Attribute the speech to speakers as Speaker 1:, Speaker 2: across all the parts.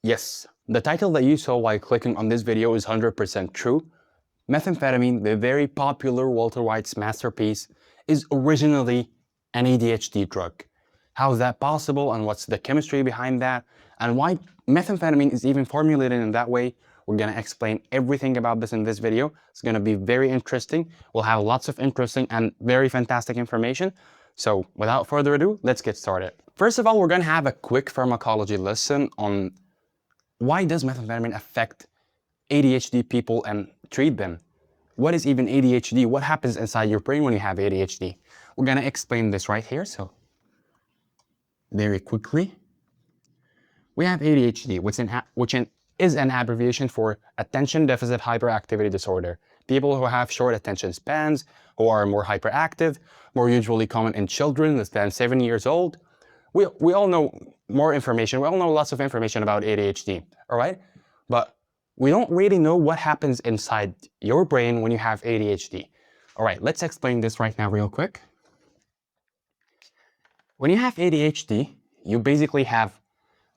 Speaker 1: Yes, the title that you saw while clicking on this video is 100% true. Methamphetamine, the very popular Walter White's masterpiece, is originally an ADHD drug. How is that possible, and what's the chemistry behind that, and why methamphetamine is even formulated in that way? We're gonna explain everything about this in this video. It's gonna be very interesting. We'll have lots of interesting and very fantastic information. So without further ado, let's get started. First of all, we're gonna have a quick pharmacology lesson on why does methamphetamine affect ADHD people and treat them? What is even ADHD? What happens inside your brain when you have ADHD? We're gonna explain this right here, so very quickly. We have ADHD, which is an abbreviation for Attention Deficit Hyperactivity Disorder. People who have short attention spans, who are more hyperactive, more usually common in children less than 7 years old. We all know more information. We all know lots of information about ADHD, all right? But we don't really know what happens inside your brain when you have ADHD. All right, let's explain this right now real quick. When you have ADHD, you basically have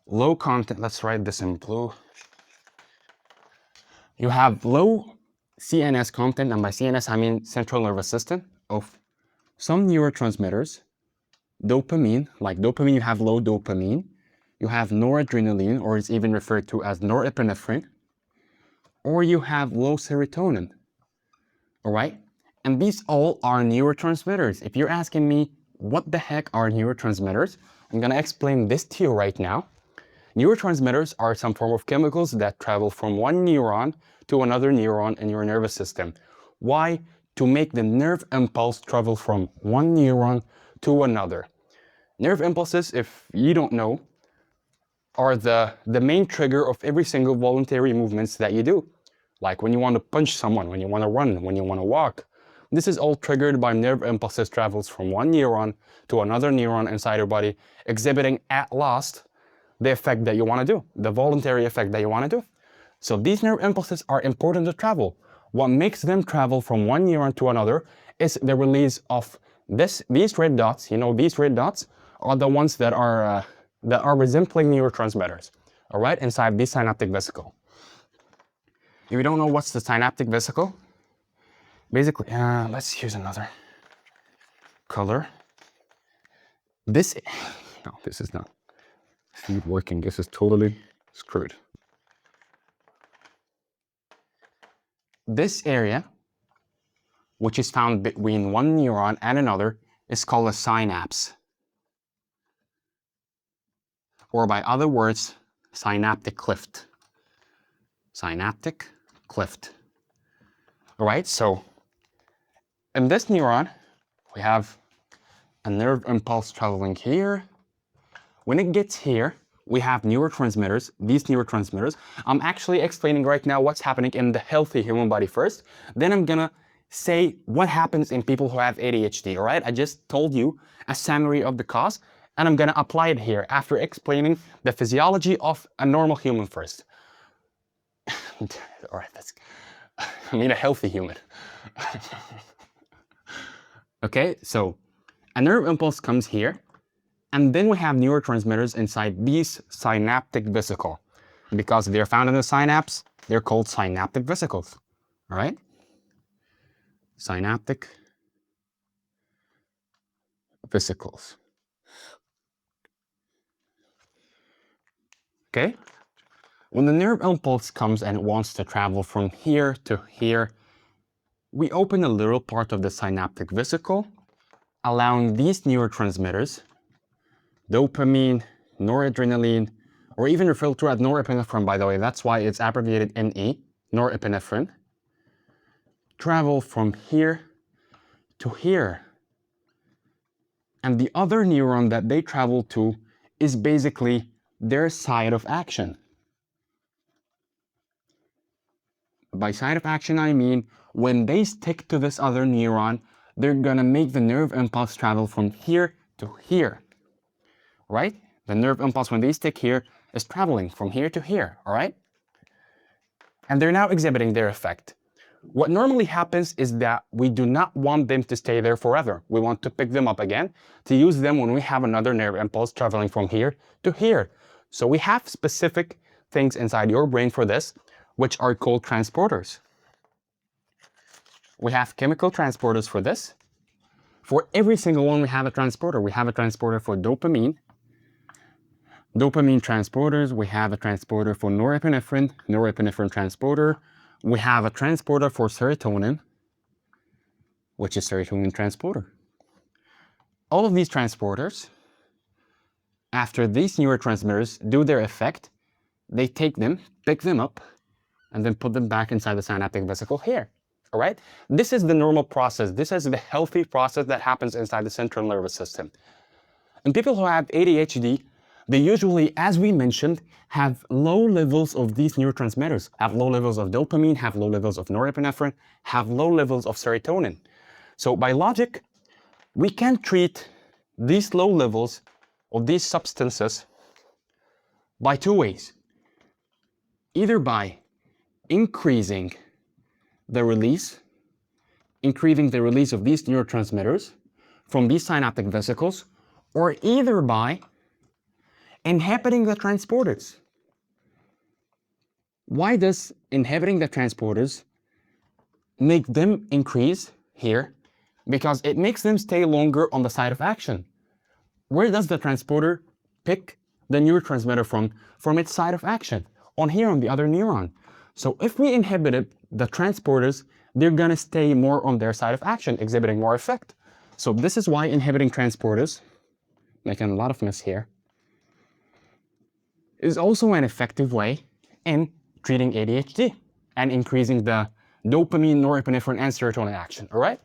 Speaker 1: low content. Let's write this in blue. You have low CNS content, and by CNS I mean central nervous system, of some neurotransmitters. Dopamine, like dopamine, you have low dopamine. You have noradrenaline, or it's even referred to as norepinephrine. Or you have low serotonin, all right? And these all are neurotransmitters. If you're asking me, what the heck are neurotransmitters? I'm gonna explain this to you right now. Neurotransmitters are some form of chemicals that travel from one neuron to another neuron in your nervous system. Why? To make the nerve impulse travel from one neuron to another. Nerve impulses, if you don't know, are the main trigger of every single voluntary movements that you do. Like when you want to punch someone, when you want to run, when you want to walk. This is all triggered by nerve impulses travels from one neuron to another neuron inside your body, exhibiting at last the effect that you want to do, the voluntary effect that you want to do. So these nerve impulses are important to travel. What makes them travel from one neuron to another is the release of these red dots. You know, these red dots are the ones that are resembling neurotransmitters, all right, inside this synaptic vesicle. If you don't know what's the synaptic vesicle, basically, let's use another color. No, this is not working. This is totally screwed. This area, which is found between one neuron and another, is called a synapse. Or by other words, synaptic cleft. Synaptic cleft. All right, so in this neuron, we have a nerve impulse traveling here. When it gets here, we have neurotransmitters, these neurotransmitters. I'm actually explaining right now what's happening in the healthy human body first. Then I'm gonna say what happens in people who have ADHD, all right? I just told you a summary of the cause, and I'm gonna apply it here after explaining the physiology of a normal human first. All right, a healthy human. Okay, so a nerve impulse comes here, and then we have neurotransmitters inside these synaptic vesicle. Because they're found in the synapse, they're called synaptic vesicles, all right? Synaptic vesicles. Okay? When the nerve impulse comes and it wants to travel from here to here, we open a little part of the synaptic vesicle, allowing these neurotransmitters, dopamine, noradrenaline, or even referred to as norepinephrine, by the way, that's why it's abbreviated NE, norepinephrine, travel from here to here. And the other neuron that they travel to is basically their site of action. By site of action, I mean when they stick to this other neuron, they're gonna make the nerve impulse travel from here to here, right? The nerve impulse, when they stick here, is traveling from here to here, all right? And they're now exhibiting their effect. What normally happens is that we do not want them to stay there forever. We want to pick them up again to use them when we have another nerve impulse traveling from here to here. So we have specific things inside your brain for this, which are called transporters. We have chemical transporters for this. For every single one, we have a transporter. We have a transporter for dopamine transporters. We have a transporter for norepinephrine transporter. We have a transporter for serotonin, which is serotonin transporter. All of these transporters, after these neurotransmitters do their effect, they take them, pick them up, and then put them back inside the synaptic vesicle here. All right? This is the normal process. This is the healthy process that happens inside the central nervous system. And people who have ADHD, they usually, as we mentioned, have low levels of these neurotransmitters, have low levels of dopamine, have low levels of norepinephrine, have low levels of serotonin. So by logic, we can treat these low levels of these substances by two ways. Either by increasing the release of these neurotransmitters from these synaptic vesicles, or either by inhibiting the transporters. Why does inhibiting the transporters make them increase here? Because it makes them stay longer on the site of action. Where does the transporter pick the neurotransmitter from? From its site of action, on here on the other neuron. So if we inhibited the transporters, they're gonna stay more on their side of action, exhibiting more effect. So this is why inhibiting transporters, making a lot of mess here, is also an effective way in treating ADHD and increasing the dopamine, norepinephrine, and serotonin action, all right?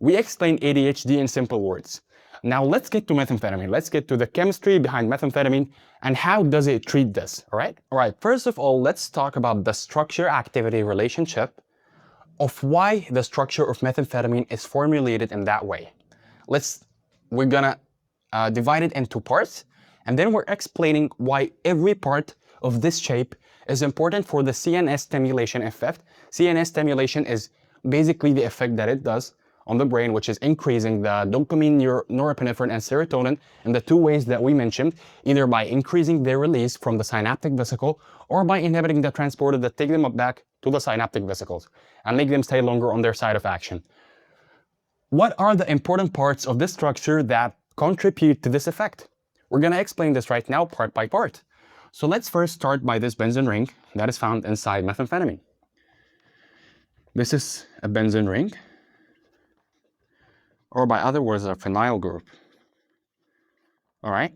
Speaker 1: We explained ADHD in simple words. Now let's get to methamphetamine. Let's get to the chemistry behind methamphetamine and how does it treat this, all right? All right, first of all, let's talk about the structure-activity relationship of why the structure of methamphetamine is formulated in that way. We're gonna divide it into parts, and then we're explaining why every part of this shape is important for the CNS stimulation effect. CNS stimulation is basically the effect that it does on the brain, which is increasing the dopamine, norepinephrine, and serotonin in the two ways that we mentioned, either by increasing their release from the synaptic vesicle or by inhibiting the transporter that take them back to the synaptic vesicles and make them stay longer on their site of action. What are the important parts of this structure that contribute to this effect? We're going to explain this right now, part by part. So let's first start by this benzene ring that is found inside methamphetamine. This is a benzene ring, or by other words, a phenyl group. All right?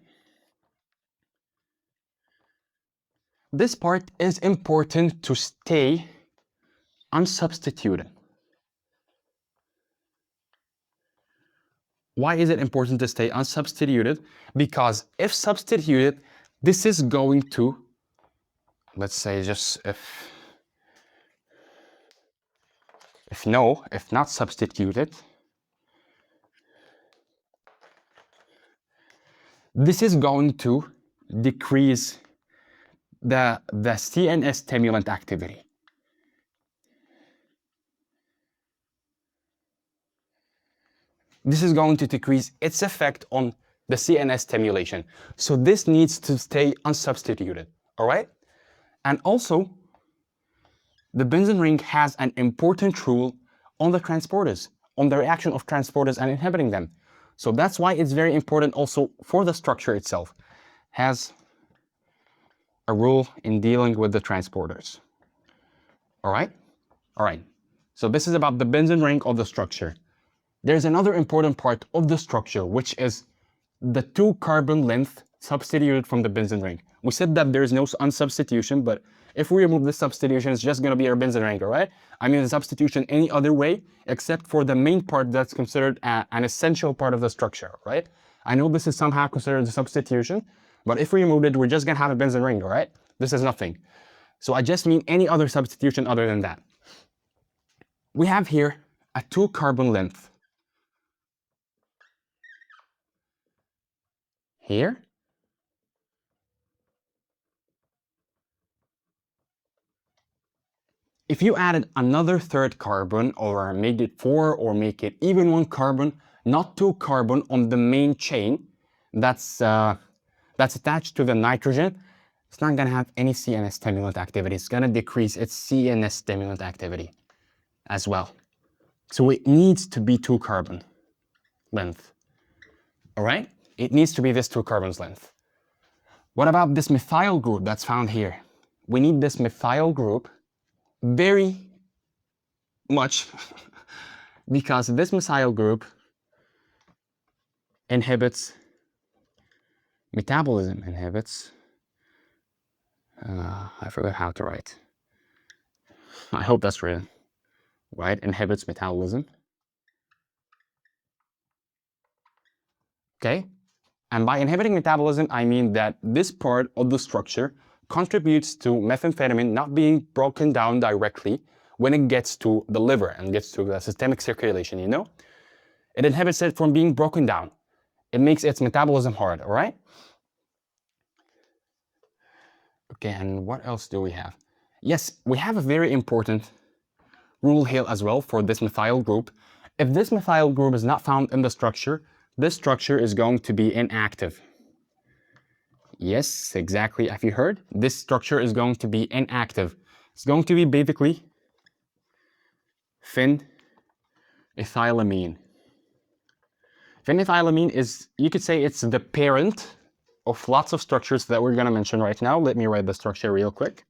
Speaker 1: This part is important to stay unsubstituted. Why is it important to stay unsubstituted? Because if substituted, this is going to, let's say just if not substituted, this is going to decrease the CNS stimulant activity. This is going to decrease its effect on the CNS stimulation. So this needs to stay unsubstituted, all right? And also, the benzene ring has an important role on the transporters, on the reaction of transporters and inhibiting them. So that's why it's very important also for the structure itself. Has a role in dealing with the transporters. All right? All right. So this is about the benzene ring of the structure. There's another important part of the structure, which is the 2 carbon length substituted from the benzene ring. We said that there's no unsubstitution, but if we remove this substitution, it's just going to be our benzene ring, all right? I mean the substitution any other way, except for the main part that's considered an essential part of the structure, right? I know this is somehow considered a substitution, but if we remove it, we're just going to have a benzene ring, all right? This is nothing. So I just mean any other substitution other than that. We have here a 2 carbon length. Here. If you added another 3rd carbon, or made it 4, or make it even 1 carbon, not 2 carbon on the main chain that's attached to the nitrogen, it's not going to have any CNS stimulant activity. It's going to decrease its CNS stimulant activity as well. So it needs to be 2 carbon length. All right? It needs to be this 2 carbons length. What about this methyl group that's found here? We need this methyl group very much because this methyl group inhibits metabolism, I forgot how to write. I hope that's written, right? Inhibits metabolism. Okay? And by inhibiting metabolism, I mean that this part of the structure contributes to methamphetamine not being broken down directly when it gets to the liver and gets to the systemic circulation, you know? It inhibits it from being broken down. It makes its metabolism hard, all right? Okay, and what else do we have? Yes, we have a very important rule here as well for this methyl group. If this methyl group is not found in the structure, this structure is going to be inactive. Yes, exactly. Have you heard? This structure is going to be inactive. It's going to be basically phenethylamine. Phenethylamine is, you could say it's the parent of lots of structures that we're going to mention right now. Let me write the structure real quick.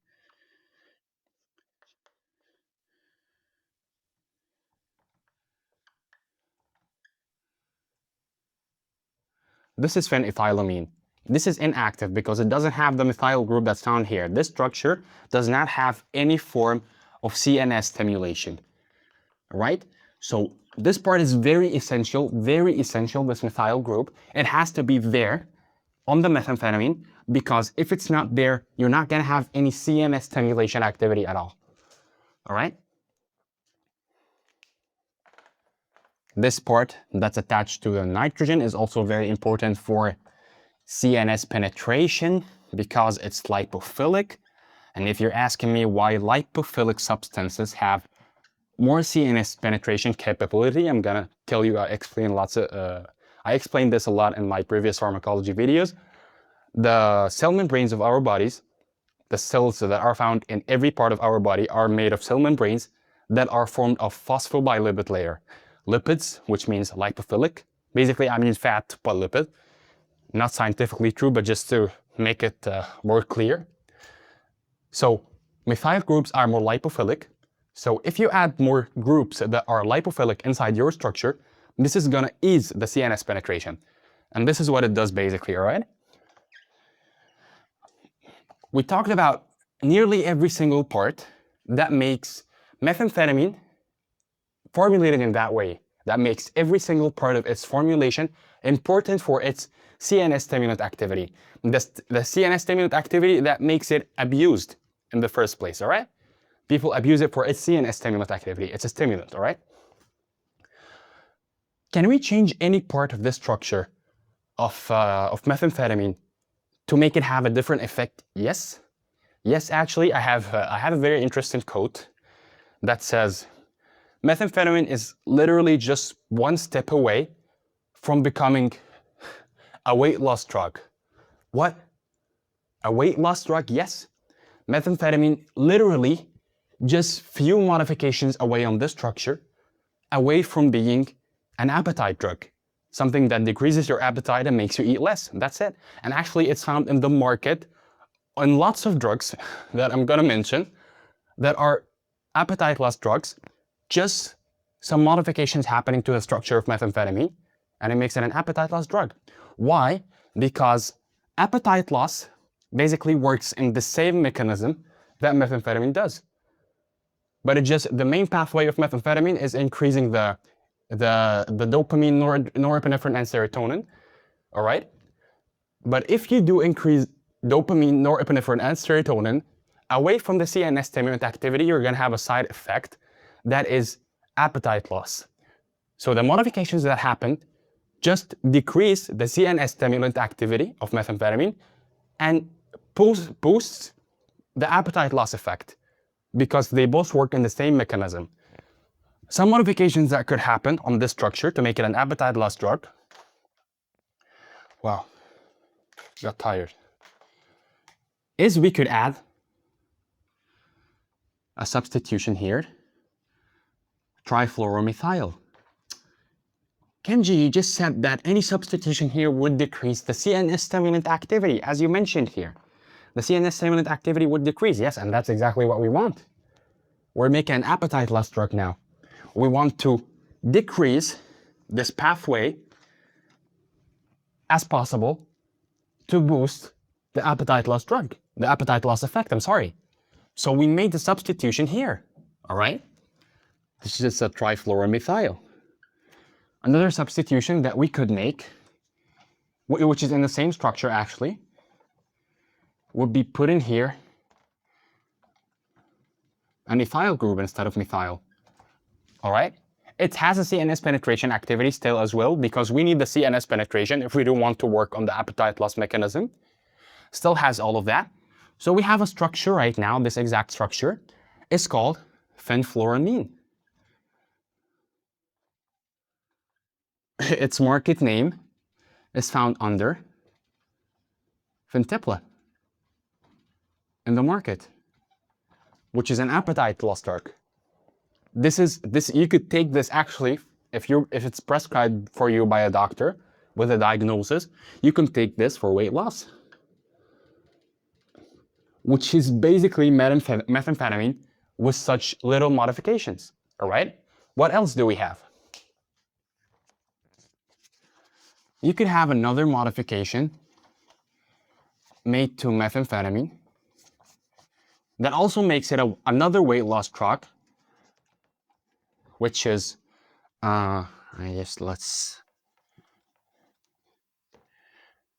Speaker 1: This is phenethylamine. This is inactive because it doesn't have the methyl group that's found here. This structure does not have any form of CNS stimulation, right? So this part is very essential, this methyl group. It has to be there on the methamphetamine because if it's not there, you're not going to have any CNS stimulation activity at all right? This part that's attached to the nitrogen is also very important for CNS penetration because it's lipophilic. And if you're asking me why lipophilic substances have more CNS penetration capability, I'm gonna tell you, I explained this a lot in my previous pharmacology videos. The cell membranes of our bodies, the cells that are found in every part of our body are made of cell membranes that are formed of phosphobilipid layer. Lipids, which means lipophilic. Basically, I mean fat, but lipid. Not scientifically true, but just to make it more clear. So methyl groups are more lipophilic. So if you add more groups that are lipophilic inside your structure, this is gonna ease the CNS penetration. And this is what it does basically, all right? We talked about nearly every single part that makes methamphetamine formulated in that way. That makes every single part of its formulation important for its CNS stimulant activity. The CNS stimulant activity that makes it abused in the first place, all right? People abuse it for its CNS stimulant activity. It's a stimulant, all right? Can we change any part of this structure of methamphetamine to make it have a different effect? Yes. Yes, actually, I have a very interesting quote that says, methamphetamine is literally just one step away from becoming a weight loss drug. What? A weight loss drug? Yes. Methamphetamine literally just few modifications away on this structure, away from being an appetite drug. Something that decreases your appetite and makes you eat less. That's it. And actually, it's found in the market on lots of drugs that I'm gonna mention that are appetite loss drugs, just some modifications happening to the structure of methamphetamine, and it makes it an appetite loss drug. Why? Because appetite loss basically works in the same mechanism that methamphetamine does. But the main pathway of methamphetamine is increasing the dopamine, norepinephrine, and serotonin, all right? But if you do increase dopamine, norepinephrine, and serotonin away from the CNS stimulant activity, you're gonna have a side effect that is appetite loss. So the modifications that happen just decrease the CNS stimulant activity of methamphetamine and boosts the appetite loss effect because they both work in the same mechanism. Some modifications that could happen on this structure to make it an appetite loss drug. Wow, got tired. is we could add a substitution here, trifluoromethyl. Kenji, you just said that any substitution here would decrease the CNS stimulant activity, as you mentioned here. The CNS stimulant activity would decrease, yes, and that's exactly what we want. We're making an appetite loss drug now. We want to decrease this pathway as possible to boost the appetite loss drug, the appetite loss effect, I'm sorry. So we made the substitution here, all right? This is a trifluoromethyl. Another substitution that we could make, which is in the same structure actually, would be put in here an ethyl group instead of methyl, all right? It has a CNS penetration activity still as well, because we need the CNS penetration if we do want to work on the appetite loss mechanism. Still has all of that. So we have a structure right now, this exact structure is called fenfluramine. Its market name is found under Fintepla in the market, which is an appetite loss drug. You could take this actually, if it's prescribed for you by a doctor with a diagnosis, you can take this for weight loss, which is basically methamphetamine with such little modifications, all right? What else do we have? You could have another modification made to methamphetamine that also makes it another weight loss drug, which is, let's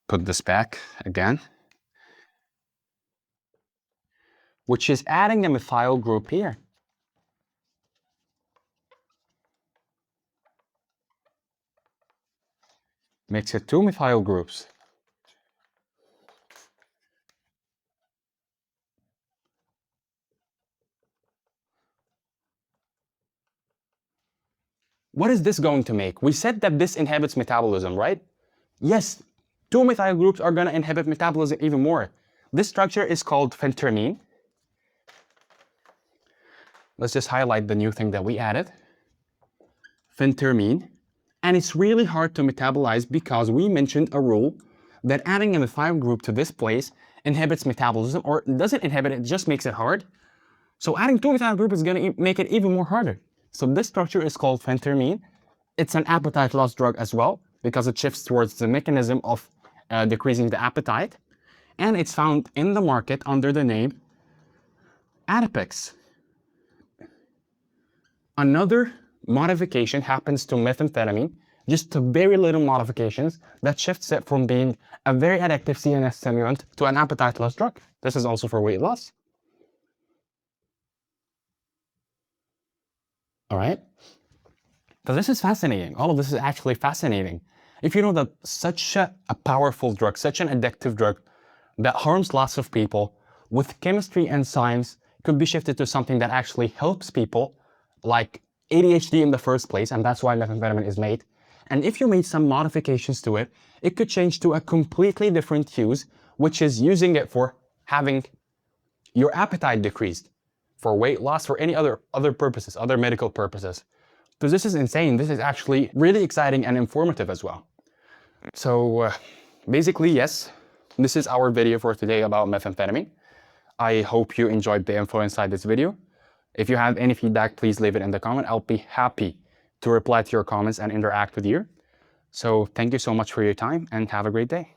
Speaker 1: put this back again, which is adding a methyl group here. Makes it 2 methyl groups. What is this going to make? We said that this inhibits metabolism, right? Yes, 2 methyl groups are going to inhibit metabolism even more. This structure is called phentermine. Let's just highlight the new thing that we added. Phentermine. And it's really hard to metabolize because we mentioned a rule that adding a methyl group to this place inhibits metabolism, or doesn't inhibit it, just makes it hard. So adding 2 methyl group is going to make it even more harder. So this structure is called phentermine. It's an appetite loss drug as well, because it shifts towards the mechanism of decreasing the appetite. And it's found in the market under the name Adipex. Another modification happens to methamphetamine, just very little modifications that shifts it from being a very addictive CNS stimulant to an appetite loss drug. This is also for weight loss. All right? So this is fascinating. All of this is actually fascinating. If you know that such a powerful drug, such an addictive drug that harms lots of people, with chemistry and science, could be shifted to something that actually helps people, like ADHD in the first place, and that's why methamphetamine is made. And if you made some modifications to it, it could change to a completely different use, which is using it for having your appetite decreased, for weight loss, for any other purposes, other medical purposes. So this is insane. This is actually really exciting and informative as well. So basically, yes, this is our video for today about methamphetamine. I hope you enjoyed the info inside this video. If you have any feedback, please leave it in the comment. I'll be happy to reply to your comments and interact with you. So thank you so much for your time and have a great day.